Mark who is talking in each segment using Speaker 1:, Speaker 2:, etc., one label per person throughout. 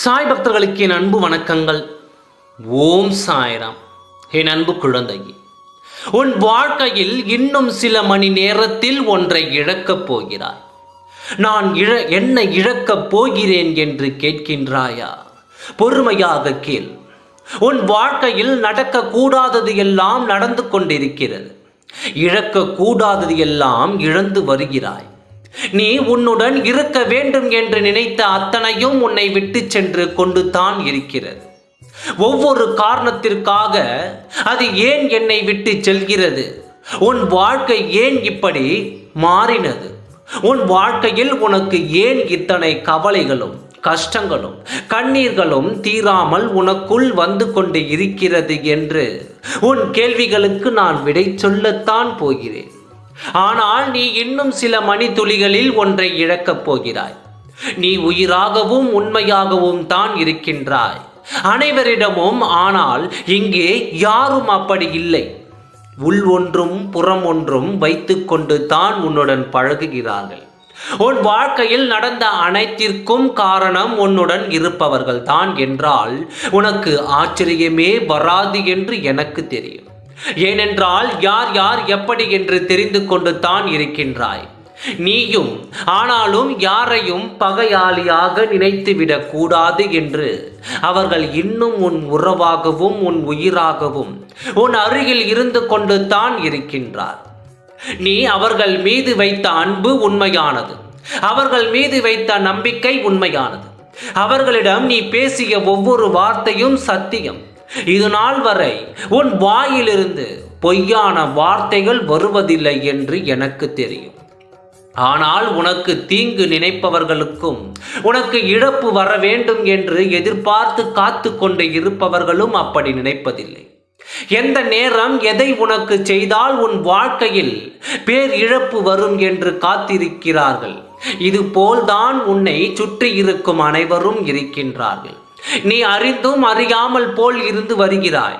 Speaker 1: சாய் பக்தர்களுக்கு என் அன்பு வணக்கங்கள். ஓம் சாய்ராம். என் அன்பு குழந்தையே, உன் வாழ்க்கையில் இன்னும் சில மணி நேரத்தில் ஒன்றை இழக்கப் போகிறாய். நான் என்ன இழக்கப் போகிறேன் என்று கேட்கின்றாயா? பொறுமையாக கேள். உன் வாழ்க்கையில் நடக்கக்கூடாதது எல்லாம் நடந்து கொண்டிருக்கிறது. இழக்கக்கூடாதது எல்லாம் இழந்து வருகிறாய். நீ உன்னுடன் இருக்க வேண்டும் என்று நினைத்த அத்தனையும் உன்னை விட்டு சென்று கொண்டு தான் இருக்கிறது. ஒவ்வொரு காரணத்திற்காக அது ஏன் என்னை விட்டு செல்கிறது? உன் வாழ்க்கை ஏன் இப்படி மாறினது? உன் வாழ்க்கையில் உனக்கு ஏன் இத்தனை கவலைகளும் கஷ்டங்களும் கண்ணீர்களும் தீராமல் உனக்குள் வந்து கொண்டு இருக்கிறது என்று உன் கேள்விகளுக்கு நான் விடை சொல்லத்தான் போகிறேன். ஆனால் நீ இன்னும் சில மணி துளிகளில் ஒன்றை இழக்கப் போகிறாய். நீ உயிராகவும் உண்மையாகவும் தான் இருக்கின்றாய் அனைவரிடமும். ஆனால் இங்கே யாரும் அப்படி இல்லை. உள் ஒன்றும் புறம் ஒன்றும் வைத்து கொண்டு தான் உன்னுடன் பழகுகிறார்கள். உன் வாழ்க்கையில் நடந்த அனைத்திற்கும் காரணம் உன்னுடன் இருப்பவர்கள் தான் என்றால் உனக்கு ஆச்சரியமே வராது என்று எனக்கு தெரியும். ஏனென்றால் யார் யார் எப்படி என்று தெரிந்து கொண்டு தான் இருக்கின்றாய் நீயும். ஆனாலும் யாரையும் பகையாளியாக நினைத்துவிடக் கூடாது என்று அவர்கள் இன்னும் உன் உறவாகவும் உன் உயிராகவும் உன் அருகில் இருந்து கொண்டு தான் இருக்கின்றார். நீ அவர்கள் மீது வைத்த அன்பு உண்மையானது. அவர்கள் மீது வைத்த நம்பிக்கை உண்மையானது. அவர்களிடம் நீ பேசிய ஒவ்வொரு வார்த்தையும் சத்தியம். இது நாள் வரை உன் வாயிலிருந்து பொய்யான வார்த்தைகள் வருவதில்லை என்று எனக்கு தெரியும். ஆனால் உனக்கு தீங்கு நினைப்பவர்களுக்கும் உனக்கு இழப்பு வர வேண்டும் என்று எதிர்பார்த்து காத்து கொண்டு இருப்பவர்களும் அப்படி நினைப்பதில்லை. எந்த நேரம் எதை உனக்கு செய்தால் உன் வாழ்க்கையில் பேர் இழப்பு வரும் என்று காத்திருக்கிறார்கள். இது போல்தான் உன்னை சுற்றி இருக்கும் அனைவரும் இருக்கின்றார்கள். நீ அறிந்தும் அறியாமல் போல் இருந்து வருகிறாய்.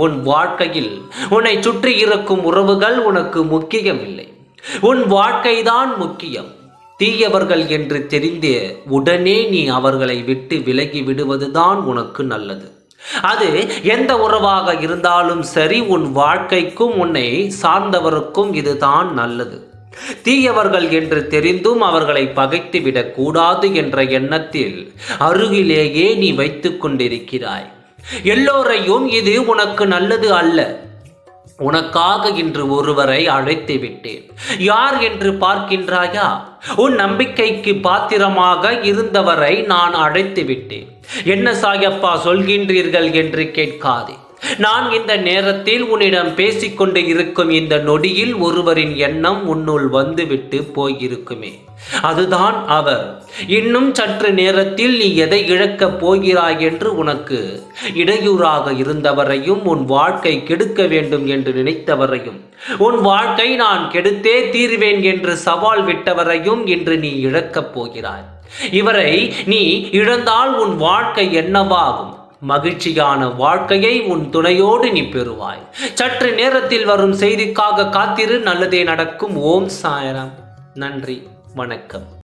Speaker 1: உன் வாழ்க்கையில் உன்னை சுற்றி இருக்கும் உறவுகள் உனக்கு முக்கியமில்லை. உன் வாழ்க்கைதான் முக்கியம். தீயவர்கள் என்று தெரிந்தே உடனே நீ அவர்களை விட்டு விலகி விடுவதுதான் உனக்கு நல்லது. அது எந்த உறவாக இருந்தாலும் சரி, உன் வாழ்க்கைக்கும் உன்னை சார்ந்தவருக்கும் இதுதான் நல்லது. தீயவர்கள் என்று தெரிந்தும் அவர்களை பகைத்து விடக்கூடாது என்ற எண்ணத்தில் அருகிலேயே நீ வைத்து கொண்டிருக்கிறாய். எல்லோரையும் இது உனக்கு நல்லது அல்ல. உனக்காக இன்று ஒருவரை அழைத்து விட்டேன். யார் என்று பார்க்கின்றாயா? உன் நம்பிக்கைக்கு பாத்திரமாக இருந்தவரை நான் அழைத்து விட்டேன். என்ன சாயப்பா சொல்கின்றீர்கள் என்று கேட்காதே. நான் இந்த நேரத்தில் உன்னிடம் பேசிக்கொண்டு இருக்கும் இந்த நொடியில் ஒருவரின் எண்ணம் உன்னுள் வந்துவிட்டு போயிருக்குமே, அதுதான் அவர். இன்னும் சற்று நேரத்தில் நீ எதை இழக்கப் போகிறாய் என்று உனக்கு இடையூறாக இருந்தவரையும், உன் வாழ்க்கை கெடுக்க வேண்டும் என்று நினைத்தவரையும், உன் வாழ்க்கை நான் கெடுத்தே தீர்வேன் என்று சவால் விட்டவரையும் இன்று நீ இழக்கப் போகிறாய். இவரை நீ இழந்தால் உன் வாழ்க்கை என்னவாகும்? மகிழ்ச்சியான வாழ்க்கையை உன் துணையோடு நீ பெறுவாய். சற்று நேரத்தில் வரும் செய்திக்காக காத்திரு. நல்லதே நடக்கும். ஓம் சாய்ராம். நன்றி, வணக்கம்.